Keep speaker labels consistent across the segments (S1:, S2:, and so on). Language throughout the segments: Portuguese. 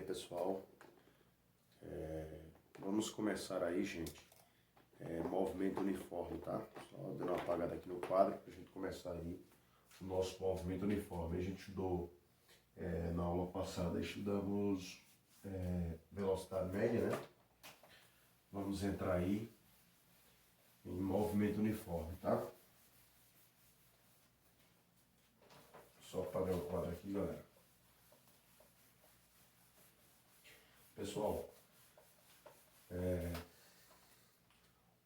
S1: pessoal, vamos começar aí, gente, movimento uniforme, tá? Só dando uma apagada aqui no quadro para a gente começar aí o nosso movimento uniforme. A gente estudou, na aula passada, estudamos velocidade média, né? Vamos entrar aí em movimento uniforme, tá? Só apagar o quadro aqui, galera. Pessoal,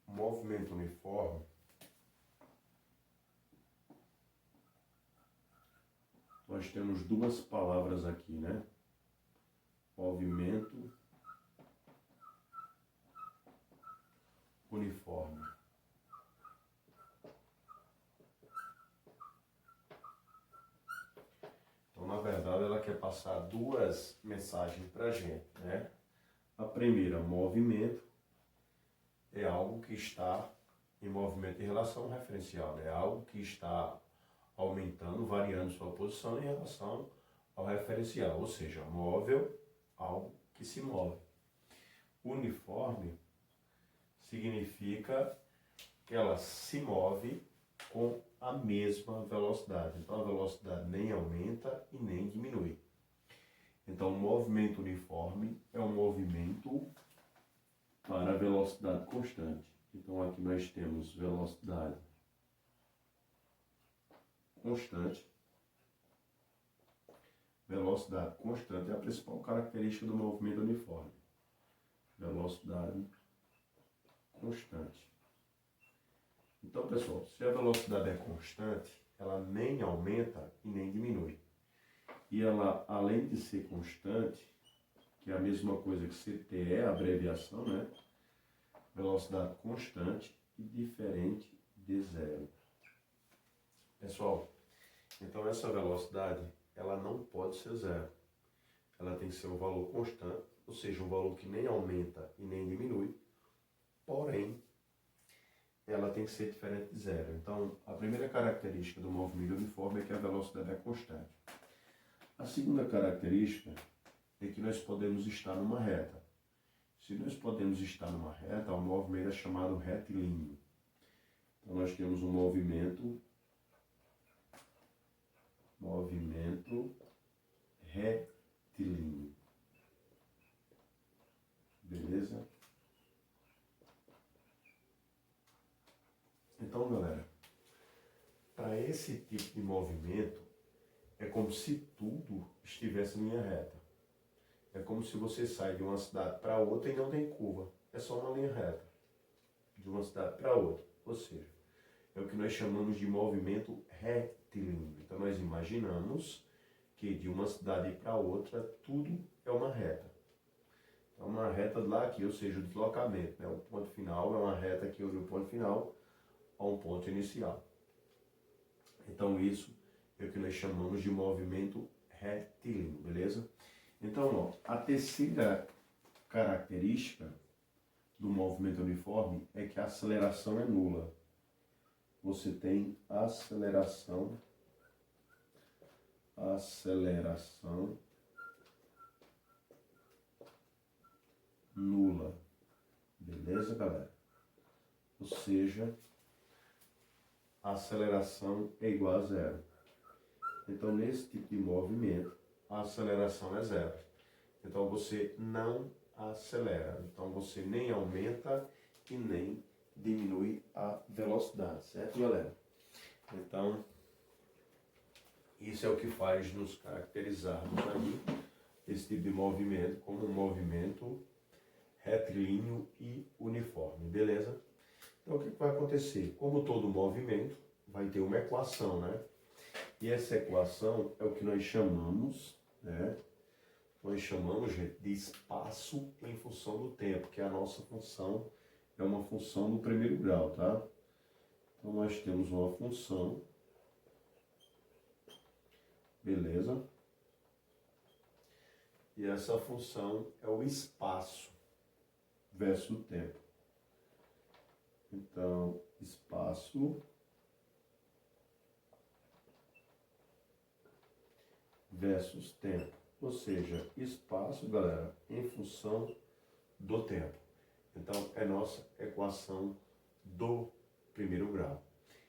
S1: movimento uniforme, nós temos duas palavras aqui, né? Movimento uniforme. Então, na verdade, ela quer passar duas mensagens para a gente, né? A primeira, movimento, é algo que está em movimento em relação ao referencial, né? É algo que está aumentando, variando sua posição em relação ao referencial, ou seja, móvel, algo que se move. Uniforme significa que ela se move com a mesma velocidade. Então, a velocidade nem aumenta e nem diminui. Então, o movimento uniforme é um movimento para velocidade constante. Então, aqui nós temos velocidade constante. Velocidade constante é a principal característica do movimento uniforme. Velocidade constante. Então, pessoal, se a velocidade é constante, ela nem aumenta e nem diminui. E ela, além de ser constante, que é a mesma coisa que CT é a abreviação, né? Velocidade constante e diferente de zero. Pessoal, então essa velocidade, ela não pode ser zero. Ela tem que ser um valor constante, ou seja, um valor que nem aumenta e nem diminui, porém, ela tem que ser diferente de zero. Então, a primeira característica do movimento uniforme é que a velocidade é constante. A segunda característica é que nós podemos estar numa reta. Se nós podemos estar numa reta, o movimento é chamado retilíneo. Então, nós temos um movimento retilíneo. Beleza? Então, galera, para esse tipo de movimento, é como se tudo estivesse em linha reta. É como se você sai de uma cidade para outra e não tem curva. É só uma linha reta. De uma cidade para outra. Ou seja, é o que nós chamamos de movimento retilíneo. Então, nós imaginamos que de uma cidade para outra, tudo é uma reta. É uma reta de lá aqui, ou seja, o deslocamento, né? O ponto final é uma reta que une o ponto final a um ponto inicial. Então, isso é o que nós chamamos de movimento retilíneo, beleza? Então, ó, a terceira característica do movimento uniforme é que a aceleração é nula. Você tem aceleração nula. Beleza, galera? Ou seja, a aceleração é igual a zero. Então, nesse tipo de movimento, a aceleração é zero. Então, você não acelera. Então, você nem aumenta e nem diminui a velocidade, certo, galera? Então, isso é o que faz nos caracterizarmos aí, esse tipo de movimento, como um movimento retilíneo e uniforme, beleza? Então, o que vai acontecer? Como todo movimento, vai ter uma equação, né? E essa equação é o que nós chamamos, né? Nós chamamos, gente, de espaço em função do tempo, que a nossa função é uma função do primeiro grau, tá? Então, nós temos uma função, beleza? E essa função é o espaço versus o tempo. Então, espaço versus tempo. ou seja, espaço, galera, em função do tempo. Então, é nossa equação do primeiro grau.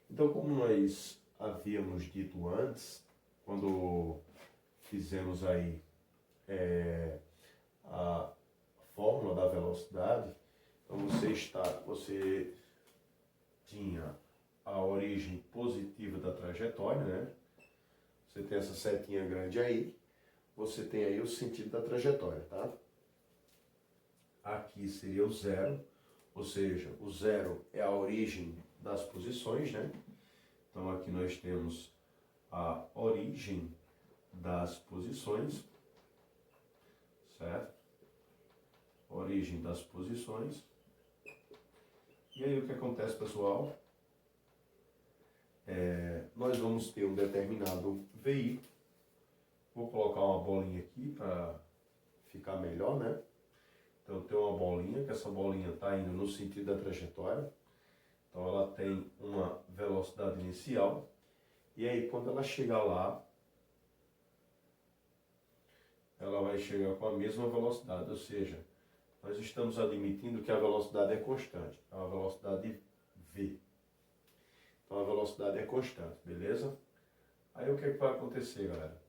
S1: Então, como nós havíamos dito antes, quando fizemos aí a fórmula da velocidade, então você tinha a origem positiva da trajetória, né? Você tem essa setinha grande aí, você tem aí o sentido da trajetória, tá? Aqui seria o zero, ou seja, o zero é a origem das posições, né? Então aqui nós temos a origem das posições, certo? Origem das posições. E aí o que acontece, pessoal? Nós vamos ter um determinado veículo. Vou colocar uma bolinha aqui para ficar melhor, né? Então tem uma bolinha, que essa bolinha está indo no sentido da trajetória. Então ela tem uma velocidade inicial. E aí quando ela chegar lá, ela vai chegar com a mesma velocidade, ou seja, nós estamos admitindo que a velocidade é constante, é uma velocidade v. Então a velocidade é constante, beleza? Aí o que vai acontecer, galera?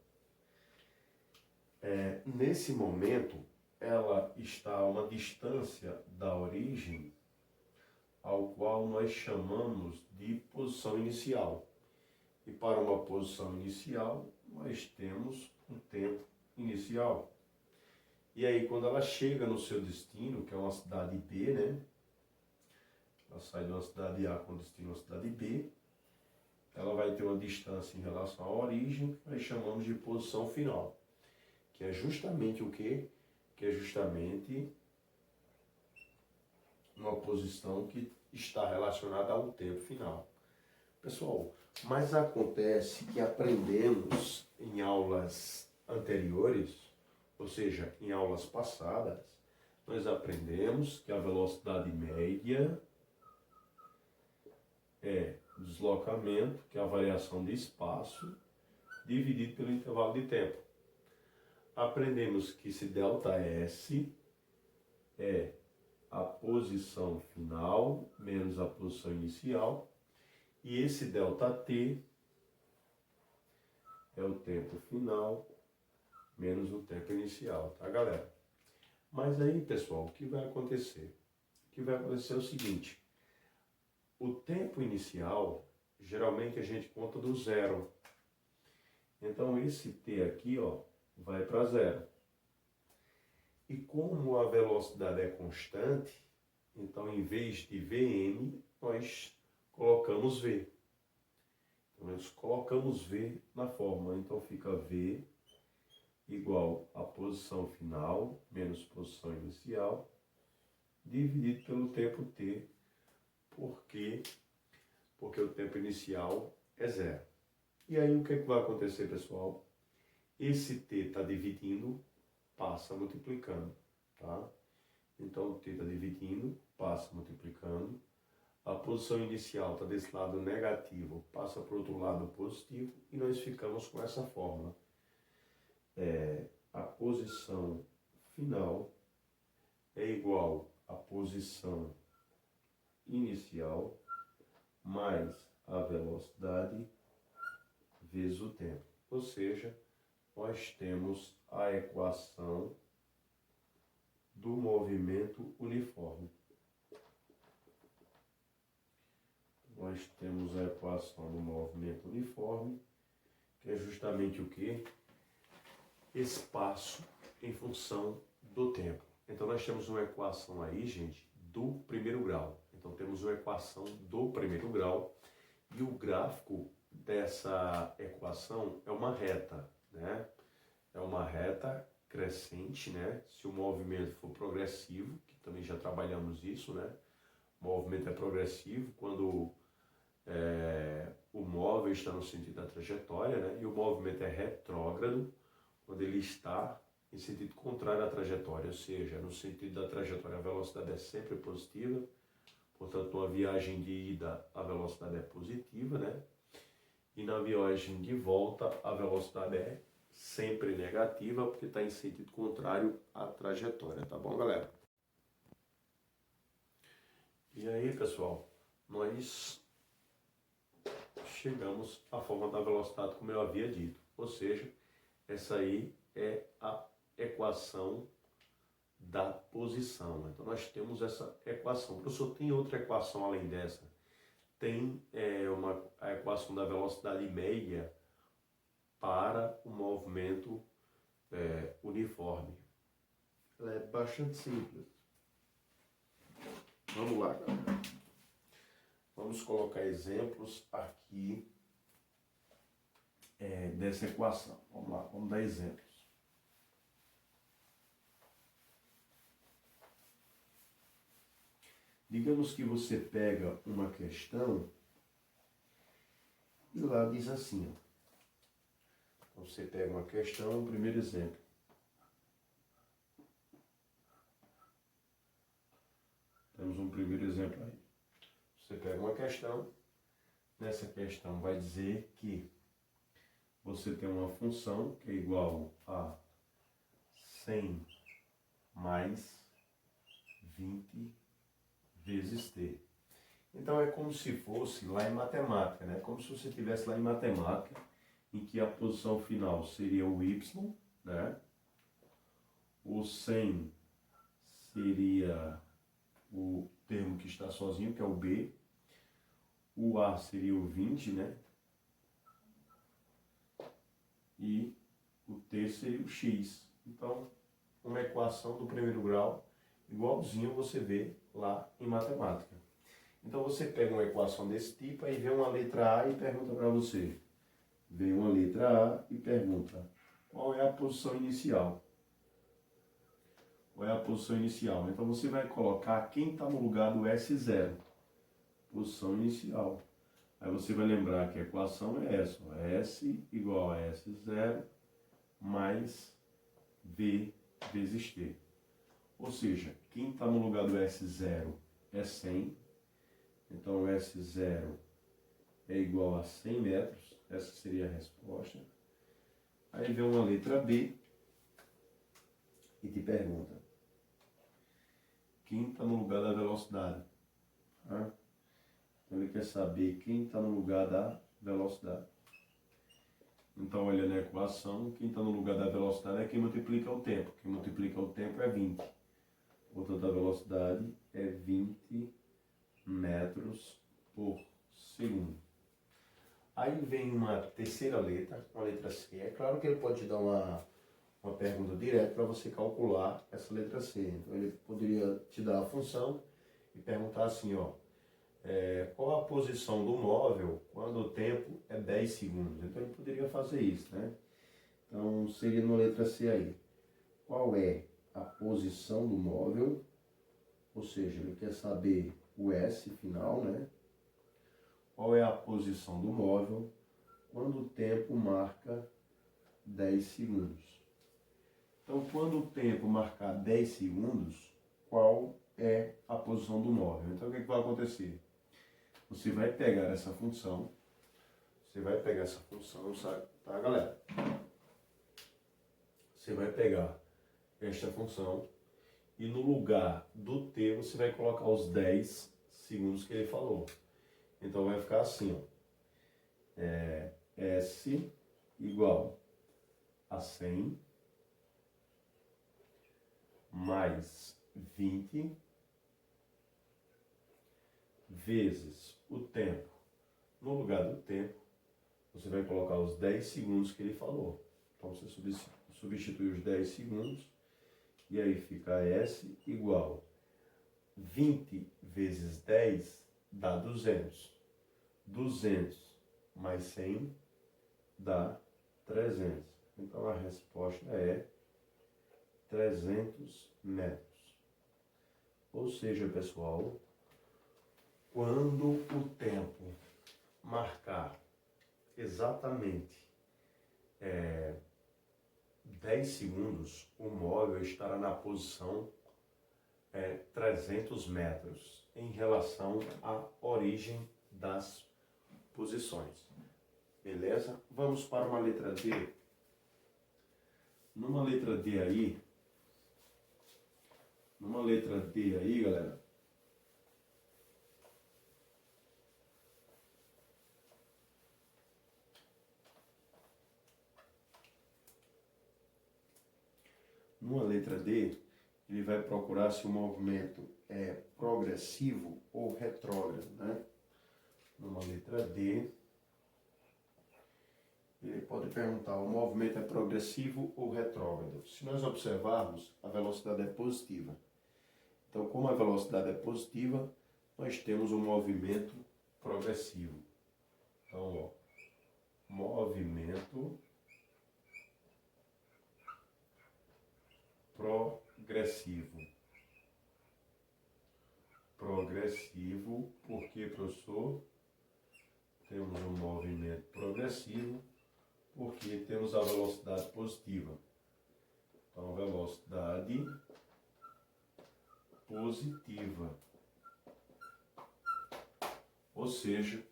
S1: Nesse momento, ela está a uma distância da origem, ao qual nós chamamos de posição inicial. E para uma posição inicial, nós temos um tempo inicial. E aí, quando ela chega no seu destino, que é uma cidade B, né? Ela sai de uma cidade A com destino a uma cidade B, ela vai ter uma distância em relação à origem, que nós chamamos de posição final. Que é justamente o quê? Que é justamente uma posição que está relacionada ao tempo final. Pessoal, mas acontece que aprendemos em aulas anteriores, ou seja, em aulas passadas, nós aprendemos que a velocidade média é o deslocamento, que é a variação de espaço, dividido pelo intervalo de tempo. Aprendemos que esse ΔS é a posição final menos a posição inicial, e esse ΔT é o tempo final menos o tempo inicial, tá, galera? Mas aí, pessoal, o que vai acontecer? O que vai acontecer é o seguinte: o tempo inicial, geralmente a gente conta do zero. Então esse T aqui, ó, vai para zero. E como a velocidade é constante, então em vez de Vm, nós colocamos V. Então nós colocamos V na fórmula, então fica V igual a posição final menos posição inicial, dividido pelo tempo T, porque o tempo inicial é zero. E aí o que vai acontecer, pessoal? Esse T está dividindo, passa multiplicando, tá? Então o T está dividindo, passa multiplicando. A posição inicial está desse lado negativo, passa para o outro lado positivo, e nós ficamos com essa fórmula. A posição final é igual à posição inicial mais a velocidade vezes o tempo. Ou seja, nós temos a equação do movimento uniforme. Nós temos a equação do movimento uniforme, que é justamente o quê? Espaço em função do tempo. Então nós temos uma equação aí, gente, do primeiro grau. Então temos uma equação do primeiro grau, e o gráfico dessa equação é uma reta, né? É uma reta crescente, né? Se o movimento for progressivo, que também já trabalhamos isso, né? O movimento é progressivo quando o móvel está no sentido da trajetória, né? E o movimento é retrógrado quando ele está em sentido contrário à trajetória, ou seja, no sentido da trajetória a velocidade é sempre positiva, portanto, uma viagem de ida a velocidade é positiva, né? E na viagem de volta a velocidade é sempre negativa, porque está em sentido contrário à trajetória, tá bom, galera? E aí, pessoal, nós chegamos à forma da velocidade como eu havia dito, ou seja, essa aí é a equação da posição. Então nós temos essa equação. Professor, tem outra equação além dessa? Tem a equação da velocidade média para o movimento uniforme. Ela é bastante simples. Vamos lá, galera. Vamos colocar exemplos aqui dessa equação. Vamos lá, vamos dar exemplos. Digamos que você pega uma questão e lá diz assim, ó. Então, você pega uma questão, primeiro exemplo. Temos um primeiro exemplo aí. Você pega uma questão, nessa questão vai dizer que você tem uma função que é igual a 100 mais 20 vezes t. Então é como se fosse lá em matemática, né? Como se você estivesse lá em matemática, em que a posição final seria o y, né? O 100 seria o termo que está sozinho, que é o b. O a seria o 20, né? E o t seria o x. Então, uma equação do primeiro grau, igualzinho você vê lá em matemática. Então você pega uma equação desse tipo, aí vem uma letra A e pergunta para você. Vem uma letra A e pergunta, qual é a posição inicial? Qual é a posição inicial? Então você vai colocar quem está no lugar do S0. Posição inicial. Aí você vai lembrar que a equação é essa. Ó, S igual a S0 mais V vezes T. Ou seja, quem está no lugar do S0 é 100. Então, o S0 é igual a 100 metros. Essa seria a resposta. Aí vem uma letra B e te pergunta, quem está no lugar da velocidade? Então, ele quer saber quem está no lugar da velocidade. Então, olhando a equação, quem está no lugar da velocidade é quem multiplica o tempo. Quem multiplica o tempo é 20. Portanto, a velocidade é 20 metros por segundo. Aí vem uma terceira letra, uma letra C. É claro que ele pode te dar uma pergunta direta para você calcular essa letra C. Então ele poderia te dar a função e perguntar assim, ó, qual a posição do móvel quando o tempo é 10 segundos? Então ele poderia fazer isso, né? Então seria na letra C aí. Qual é a posição do móvel? Ou seja, ele quer saber o S final, né? Qual é a posição do móvel quando o tempo marca 10 segundos? Então, quando o tempo marcar 10 segundos, qual é a posição do móvel? Então, o que vai acontecer? Você vai pegar essa função, sabe? Tá, galera? Você vai pegar esta função e no lugar do t você vai colocar os 10 segundos que ele falou. Então vai ficar assim, ó. S igual a 100 mais 20 vezes o tempo. No lugar do tempo, você vai colocar os 10 segundos que ele falou. Então você substitui os 10 segundos e aí fica S igual 20 vezes 10 dá 200. 200 mais 100 dá 300. Então a resposta é 300 metros. Ou seja, pessoal, quando o tempo marcar exatamente 10 segundos, o móvel estará na posição 300 metros em relação à origem das posições. Beleza? Vamos para uma letra D. numa letra D aí, galera, numa letra D, ele vai procurar se o movimento é progressivo ou retrógrado, né? Numa letra D, ele pode perguntar, o movimento é progressivo ou retrógrado? Se nós observarmos, a velocidade é positiva. Então, como a velocidade é positiva, nós temos um movimento progressivo. Então, ó, movimento progressivo. Progressivo, porque, professor, temos um movimento progressivo, porque temos a velocidade positiva. Então, velocidade positiva. Ou seja,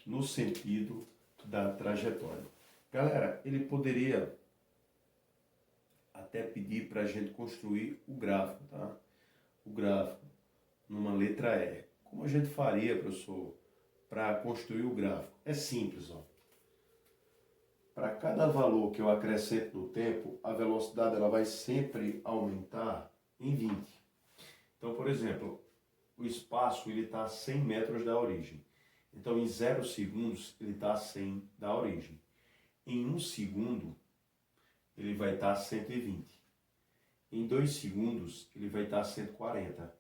S1: no sentido da trajetória. Galera, ele poderia até pedir para a gente construir o gráfico, tá? O gráfico numa letra E. Como a gente faria, professor, para construir o gráfico? É simples, ó. Para cada valor que eu acrescento no tempo, a velocidade ela vai sempre aumentar em 20. Então, por exemplo, o espaço está a 100 metros da origem. Então, em 0 segundos, ele está a 100 da origem. Em 1 segundo, ele vai estar a 120. Em 2 segundos, ele vai estar a 140.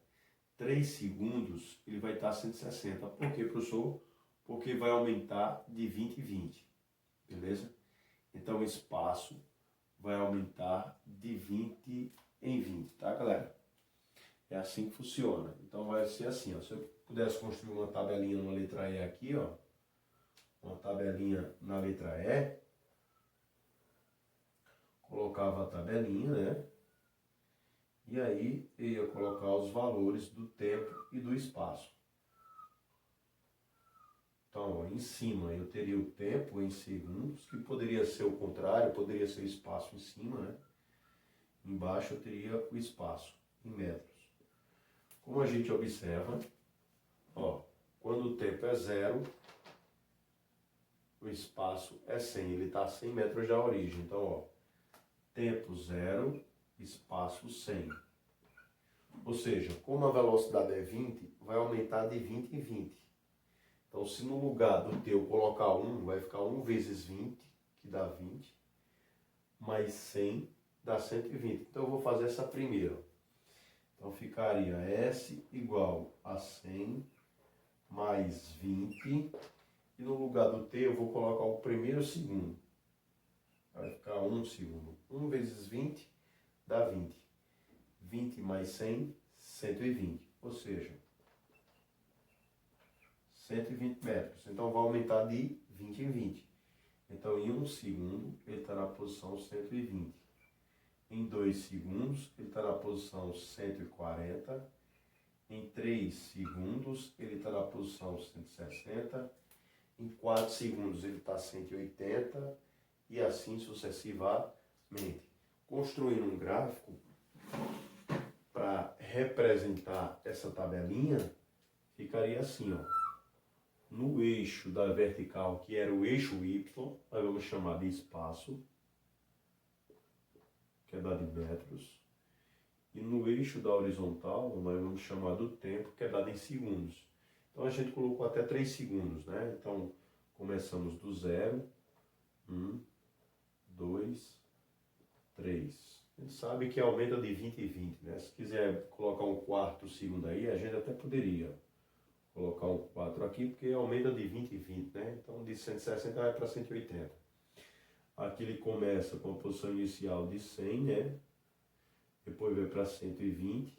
S1: 3 segundos, ele vai estar a 160. Por quê, professor? Porque vai aumentar de 20 em 20. Beleza? Então, o espaço vai aumentar de 20 em 20, tá, galera? É assim que funciona. Então, vai ser assim, ó. Se eu pudesse construir uma tabelinha numa letra E aqui, ó. Uma tabelinha na letra E. Colocava a tabelinha, né? E aí, eu ia colocar os valores do tempo e do espaço. Então, ó, em cima eu teria o tempo em segundos, que poderia ser o contrário, poderia ser o espaço em cima, né? Embaixo eu teria o espaço em metros. Como a gente observa, ó, quando o tempo é 0, o espaço é 100, ele está a 100 metros da origem. Então, ó, tempo 0, espaço 100. Ou seja, como a velocidade é 20, vai aumentar de 20 em 20. Então, se no lugar do teu colocar 1, vai ficar 1 vezes 20, que dá 20, mais 100 dá 120. Então, eu vou fazer essa primeira. Então, ficaria S igual a 100 mais 20. E no lugar do T, eu vou colocar o primeiro segundo. Vai ficar 1 segundo. 1 vezes 20 dá 20. 20 mais 100, 120. Ou seja, 120 metros. Então, vai aumentar de 20 em 20. Então, em 1 segundo, ele está na posição 120. Em 2 segundos, ele está na posição 140. Em 3 segundos, ele está na posição 160. Em 4 segundos, ele está 180. E assim sucessivamente. Construindo um gráfico para representar essa tabelinha, ficaria assim, ó. No eixo da vertical, que era o eixo Y, nós vamos chamar de espaço, que é dado em metros. E no eixo da horizontal, nós vamos chamar do tempo, que é dado em segundos. Então, a gente colocou até 3 segundos, né? Então, começamos do 0, 1, 2, 3. A gente sabe que aumenta de 20 em 20, né? Se quiser colocar um quarto segundo aí, a gente até poderia colocar um 4 aqui, porque aumenta de 20 em 20, né? Então, de 160 vai para 180. Aqui ele começa com a posição inicial de 100, né? Depois vai para 120,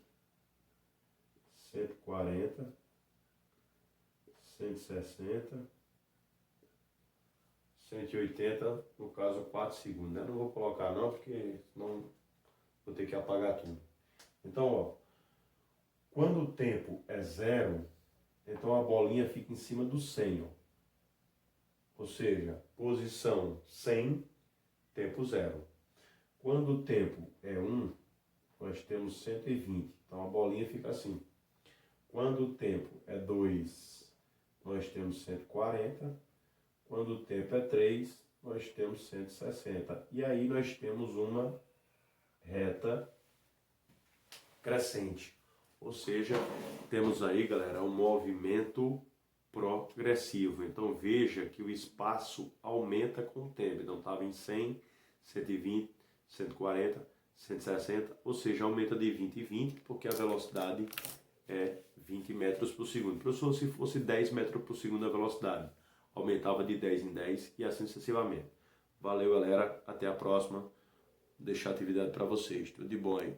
S1: 140, 160, 180, no caso 4 segundos, né? Não vou colocar não, porque senão vou ter que apagar tudo. Então, ó, quando o tempo é 0, então a bolinha fica em cima do 100, ó. Ou seja, posição 100, tempo 0. Quando o tempo é 1, nós temos 120. Então a bolinha fica assim. Quando o tempo é 2, nós temos 140. Quando o tempo é 3, nós temos 160. E aí nós temos uma reta crescente. Ou seja, temos aí, galera, um movimento progressivo. Então veja que o espaço aumenta com o tempo. Então estava em 100, 120, 140, 160, ou seja, aumenta de 20 em 20, porque a velocidade é 20 metros por segundo. Professor, se fosse 10 metros por segundo a velocidade, aumentava de 10 em 10 e assim sucessivamente. Valeu, galera. Até a próxima. Vou deixar a atividade para vocês. Tudo de bom aí.